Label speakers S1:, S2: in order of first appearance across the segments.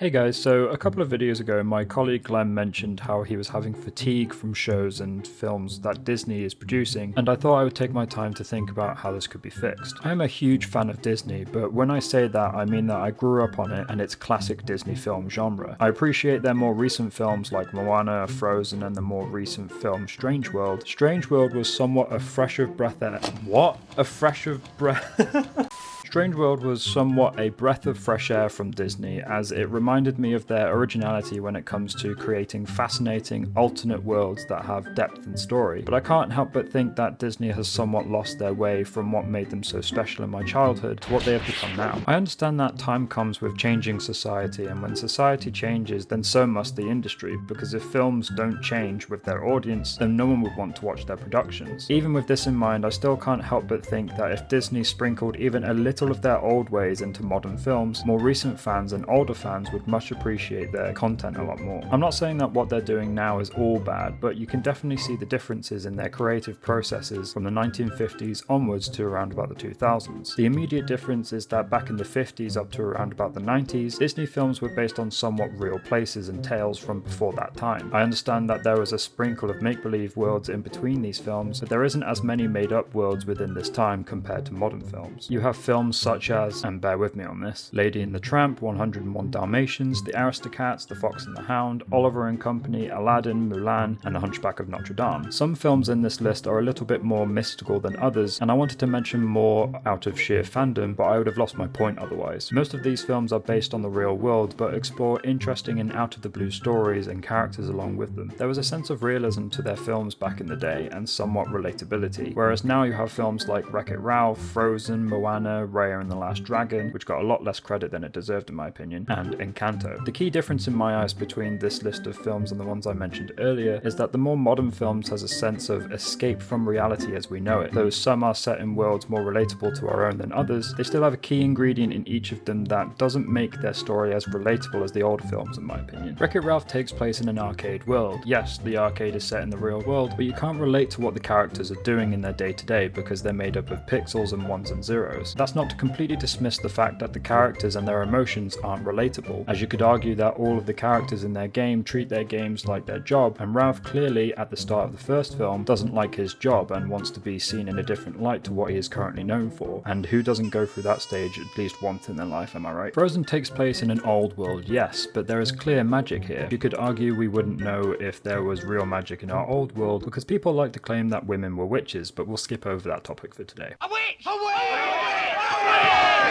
S1: Hey guys, so a couple of videos ago my colleague Glenn mentioned how he was having fatigue from shows and films that Disney is producing, and I thought I would take my time to think about how this could be fixed. I am a huge fan of Disney, but when I say that I mean that I grew up on it and its classic Disney film genre. I appreciate their more recent films like Moana, Frozen, and the more recent film Strange World. Strange World was somewhat a fresh of breath air. What? A fresh of breath? Strange World was somewhat a breath of fresh air from Disney, as it reminded me of their originality when it comes to creating fascinating alternate worlds that have depth and story. But I can't help but think that Disney has somewhat lost their way from what made them so special in my childhood to what they have become now. I understand that time comes with changing society, and when society changes, then so must the industry, because if films don't change with their audience, then no one would want to watch their productions. Even with this in mind, I still can't help but think that if Disney sprinkled even a little of their old ways into modern films, more recent fans and older fans would much appreciate their content a lot more. I'm not saying that what they're doing now is all bad, but you can definitely see the differences in their creative processes from the 1950s onwards to around about the 2000s. The immediate difference is that back in the 50s up to around about the 90s, Disney films were based on somewhat real places and tales from before that time. I understand that there was a sprinkle of make-believe worlds in between these films, but there isn't as many made-up worlds within this time compared to modern films. You have films such as, and bear with me on this, Lady and the Tramp, 101 Dalmatians, The Aristocats, The Fox and the Hound, Oliver and Company, Aladdin, Mulan, and The Hunchback of Notre Dame. Some films in this list are a little bit more mystical than others, and I wanted to mention more out of sheer fandom, but I would have lost my point otherwise. Most of these films are based on the real world, but explore interesting and out-of-the-blue stories and characters along with them. There was a sense of realism to their films back in the day, and somewhat relatability, whereas now you have films like Wreck-It Ralph, Frozen, Moana, Raya and the Last Dragon, which got a lot less credit than it deserved in my opinion, and Encanto. The key difference in my eyes between this list of films and the ones I mentioned earlier is that the more modern films has a sense of escape from reality as we know it. Though some are set in worlds more relatable to our own than others, they still have a key ingredient in each of them that doesn't make their story as relatable as the older films in my opinion. Wreck-It Ralph takes place in an arcade world. Yes, the arcade is set in the real world, but you can't relate to what the characters are doing in their day-to-day because they're made up of pixels and ones and zeros. That's not to completely dismiss the fact that the characters and their emotions aren't relatable, as you could argue that all of the characters in their game treat their games like their job, and Ralph clearly at the start of the first film doesn't like his job and wants to be seen in a different light to what he is currently known for, and who doesn't go through that stage at least once in their life, am I right? Frozen takes place in an old world, yes, but there is clear magic here. You could argue we wouldn't know if there was real magic in our old world because people like to claim that women were witches, but we'll skip over that topic for today.
S2: A witch! A witch!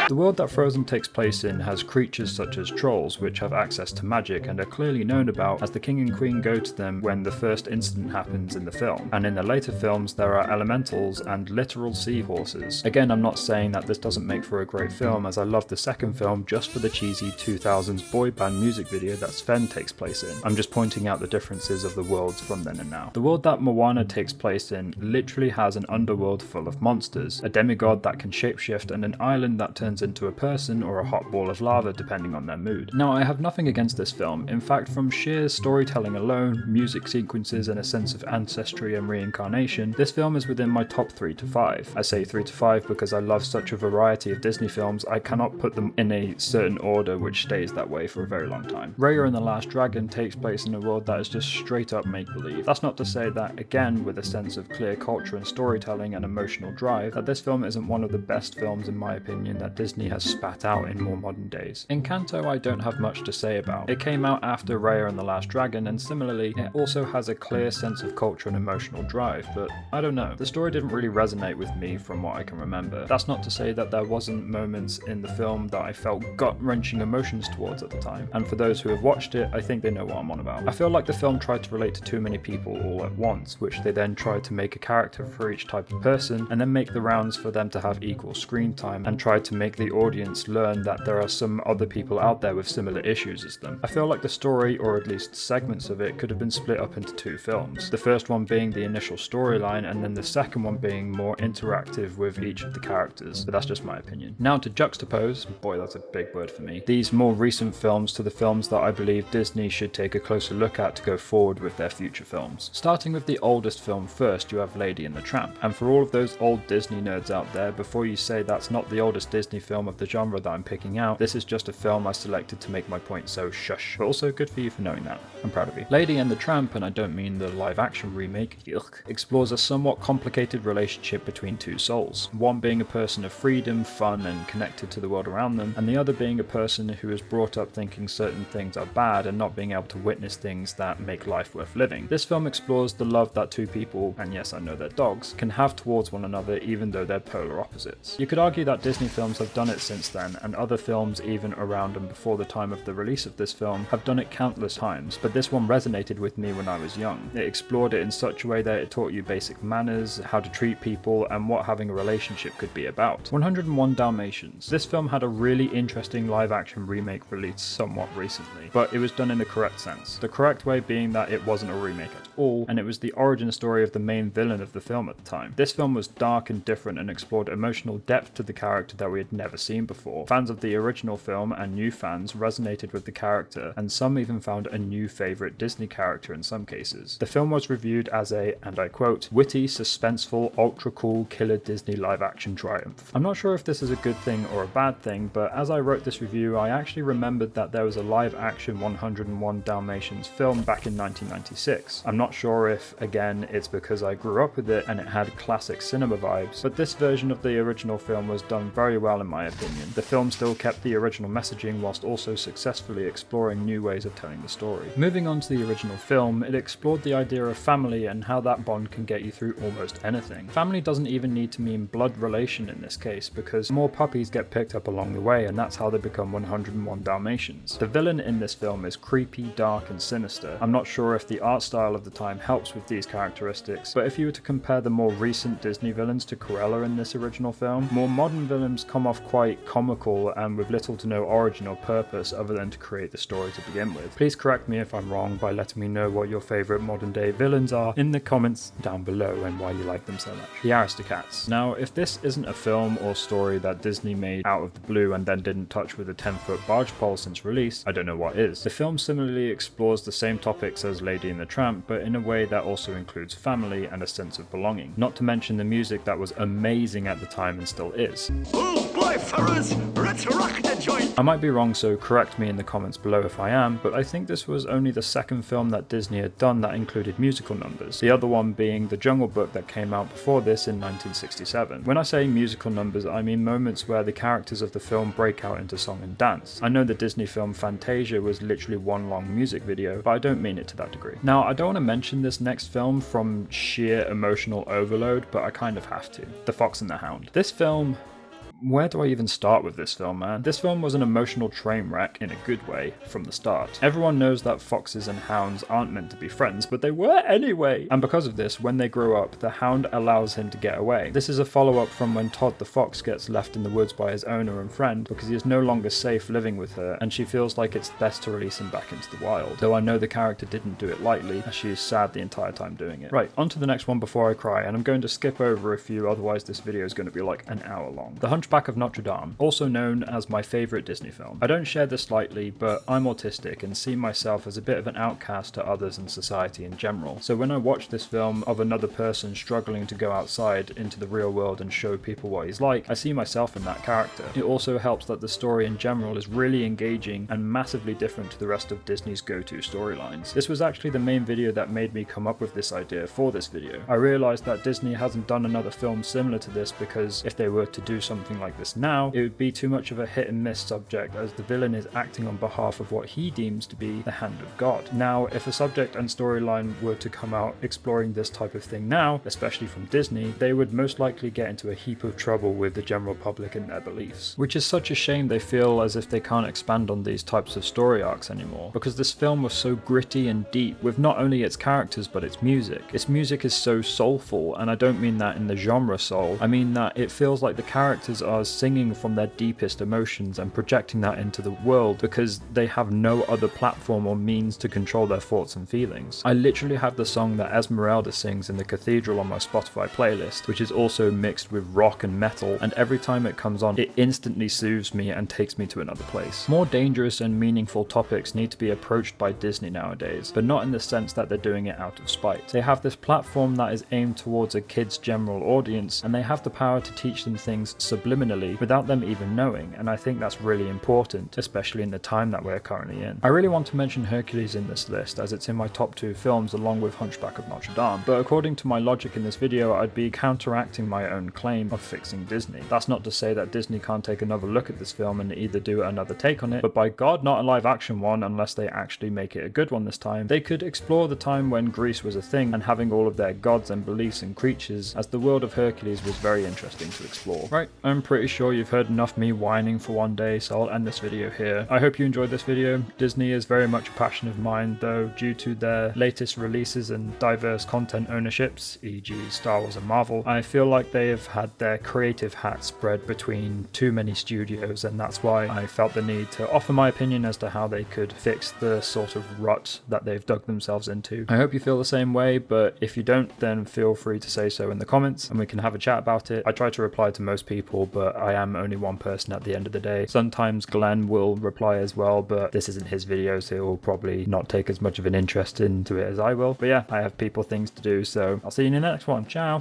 S1: The world that Frozen takes place in has creatures such as trolls, which have access to magic and are clearly known about as the king and queen go to them when the first incident happens in the film. And in the later films there are elementals and literal seahorses. Again, I'm not saying that this doesn't make for a great film, as I love the second film just for the cheesy 2000s boy band music video that Sven takes place in. I'm just pointing out the differences of the worlds from then and now. The world that Moana takes place in literally has an underworld full of monsters, a demigod that can shapeshift, and an island that turns into a person or a hot ball of lava depending on their mood. Now, I have nothing against this film. In fact, from sheer storytelling alone, music sequences and a sense of ancestry and reincarnation, this film is within my top 3 to 5. I say 3 to 5 because I love such a variety of Disney films, I cannot put them in a certain order which stays that way for a very long time. Raya and the Last Dragon takes place in a world that is just straight up make-believe. That's not to say that, again, with a sense of clear culture and storytelling and emotional drive, that this film isn't one of the best films in my opinion that Disney has spat out in more modern days. Encanto I don't have much to say about. It came out after Raya and the Last Dragon, and similarly, it also has a clear sense of culture and emotional drive, but I don't know. The story didn't really resonate with me from what I can remember. That's not to say that there wasn't moments in the film that I felt gut-wrenching emotions towards at the time, and for those who have watched it, I think they know what I'm on about. I feel like the film tried to relate to too many people all at once, which they then tried to make a character for each type of person, and then make the rounds for them to have equal screen time, and tried to make the audience learn that there are some other people out there with similar issues as them. I feel like the story, or at least segments of it, could have been split up into 2 films. The first one being the initial storyline, and then the second one being more interactive with each of the characters, but that's just my opinion. Now to juxtapose, boy that's a big word for me, these more recent films to the films that I believe Disney should take a closer look at to go forward with their future films. Starting with the oldest film first, you have Lady and the Tramp, and for all of those old Disney nerds out there, before you say that's not the the oldest Disney film of the genre that I'm picking out, this is just a film I selected to make my point, so shush. But also good for you for knowing that. I'm proud of you. Lady and the Tramp, and I don't mean the live action remake, yuck, explores a somewhat complicated relationship between two souls. One being a person of freedom, fun, and connected to the world around them, and the other being a person who is brought up thinking certain things are bad and not being able to witness things that make life worth living. This film explores the love that two people, and yes, I know they're dogs, can have towards one another even though they're polar opposites. You could argue that Disney films have done it since then, and other films even around and before the time of the release of this film have done it countless times, but this one resonated with me when I was young. It explored it in such a way that it taught you basic manners, how to treat people, and what having a relationship could be about. 101 Dalmatians. This film had a really interesting live action remake released somewhat recently, but it was done in the correct sense. The correct way being that it wasn't a remake at all, and it was the origin story of the main villain of the film at the time. This film was dark and different and explored emotional depth to the character that we had never seen before. Fans of the original film and new fans resonated with the character, and some even found a new favourite Disney character in some cases. The film was reviewed as a, and I quote, witty, suspenseful, ultra cool, killer Disney live action triumph. I'm not sure if this is a good thing or a bad thing, but as I wrote this review, I actually remembered that there was a live action 101 Dalmatians film back in 1996. I'm not sure if, again, it's because I grew up with it and it had classic cinema vibes, but this version of the original film was done very well in my opinion. The film still kept the original messaging whilst also successfully exploring new ways of telling the story. Moving on to the original film, it explored the idea of family and how that bond can get you through almost anything. Family doesn't even need to mean blood relation in this case, because more puppies get picked up along the way and that's how they become 101 Dalmatians. The villain in this film is creepy, dark and sinister. I'm not sure if the art style of the time helps with these characteristics, but if you were to compare the more recent Disney villains to Cruella in this original film, more modern villains come off quite comical and with little to no origin or purpose other than to create the story to begin with. Please correct me if I'm wrong by letting me know what your favourite modern day villains are in the comments down below and why you like them so much. The Aristocats. Now, if this isn't a film or story that Disney made out of the blue and then didn't touch with a 10-foot barge pole since release, I don't know what is. The film similarly explores the same topics as Lady and the Tramp, but in a way that also includes family and a sense of belonging. Not to mention the music that was amazing at the time and still is.
S2: Oh boy, fellas, let's rock the joint!
S1: I might be wrong, so correct me in the comments below if I am, but I think this was only the second film that Disney had done that included musical numbers, the other one being The Jungle Book that came out before this in 1967. When I say musical numbers, I mean moments where the characters of the film break out into song and dance. I know the Disney film Fantasia was literally one long music video, but I don't mean it to that degree. Now, I don't want to mention this next film from sheer emotional overload, but I kind of have to. The Fox and the Hound. This film... Where do I even start with this film, man? This film was an emotional train wreck in a good way from the start. Everyone knows that foxes and hounds aren't meant to be friends, but they were anyway! And because of this, when they grow up, the hound allows him to get away. This is a follow-up from when Todd the fox gets left in the woods by his owner and friend because he is no longer safe living with her, and she feels like it's best to release him back into the wild. Though I know the character didn't do it lightly, as she is sad the entire time doing it. Right, on to the next one before I cry, and I'm going to skip over a few, otherwise this video is going to be like an hour long. The Hunchback of Notre Dame, also known as my favourite Disney film. I don't share this lightly, but I'm autistic and see myself as a bit of an outcast to others in society in general. So when I watch this film of another person struggling to go outside into the real world and show people what he's like, I see myself in that character. It also helps that the story in general is really engaging and massively different to the rest of Disney's go-to storylines. This was actually the main video that made me come up with this idea for this video. I realised that Disney hasn't done another film similar to this because if they were to do something like this now, it would be too much of a hit and miss subject as the villain is acting on behalf of what he deems to be the hand of God. Now, if a subject and storyline were to come out exploring this type of thing now, especially from Disney, they would most likely get into a heap of trouble with the general public and their beliefs. Which is such a shame. They feel as if they can't expand on these types of story arcs anymore, because this film was so gritty and deep with not only its characters but its music. Its music is so soulful, and I don't mean that in the genre soul, I mean that it feels like the characters are singing from their deepest emotions and projecting that into the world because they have no other platform or means to control their thoughts and feelings. I literally have the song that Esmeralda sings in the cathedral on my Spotify playlist, which is also mixed with rock and metal, and every time it comes on, it instantly soothes me and takes me to another place. More dangerous and meaningful topics need to be approached by Disney nowadays, but not in the sense that they're doing it out of spite. They have this platform that is aimed towards a kid's general audience, and they have the power to teach them things subliminally subliminally without them even knowing, and I think that's really important, especially in the time that we're currently in. I really want to mention Hercules in this list as it's in my top 2 films along with Hunchback of Notre Dame, but according to my logic in this video, I'd be counteracting my own claim of fixing Disney. That's not to say that Disney can't take another look at this film and either do another take on it, but by God, not a live action one unless they actually make it a good one this time. They could explore the time when Greece was a thing and having all of their gods and beliefs and creatures, as the world of Hercules was very interesting to explore. Right, I'm pretty sure you've heard enough me whining for one day, so I'll end this video here. I hope you enjoyed this video. Disney is very much a passion of mine, though due to their latest releases and diverse content ownerships, e.g. Star Wars and Marvel, I feel like they have had their creative hat spread between too many studios, and that's why I felt the need to offer my opinion as to how they could fix the sort of rut that they've dug themselves into. I hope you feel the same way, but if you don't, then feel free to say so in the comments and we can have a chat about it. I try to reply to most people, but I am only one person at the end of the day. Sometimes Glenn will reply as well, but this isn't his video, so he'll probably not take as much of an interest into it as I will. But yeah, I have things to do, so I'll see you in the next one. Ciao!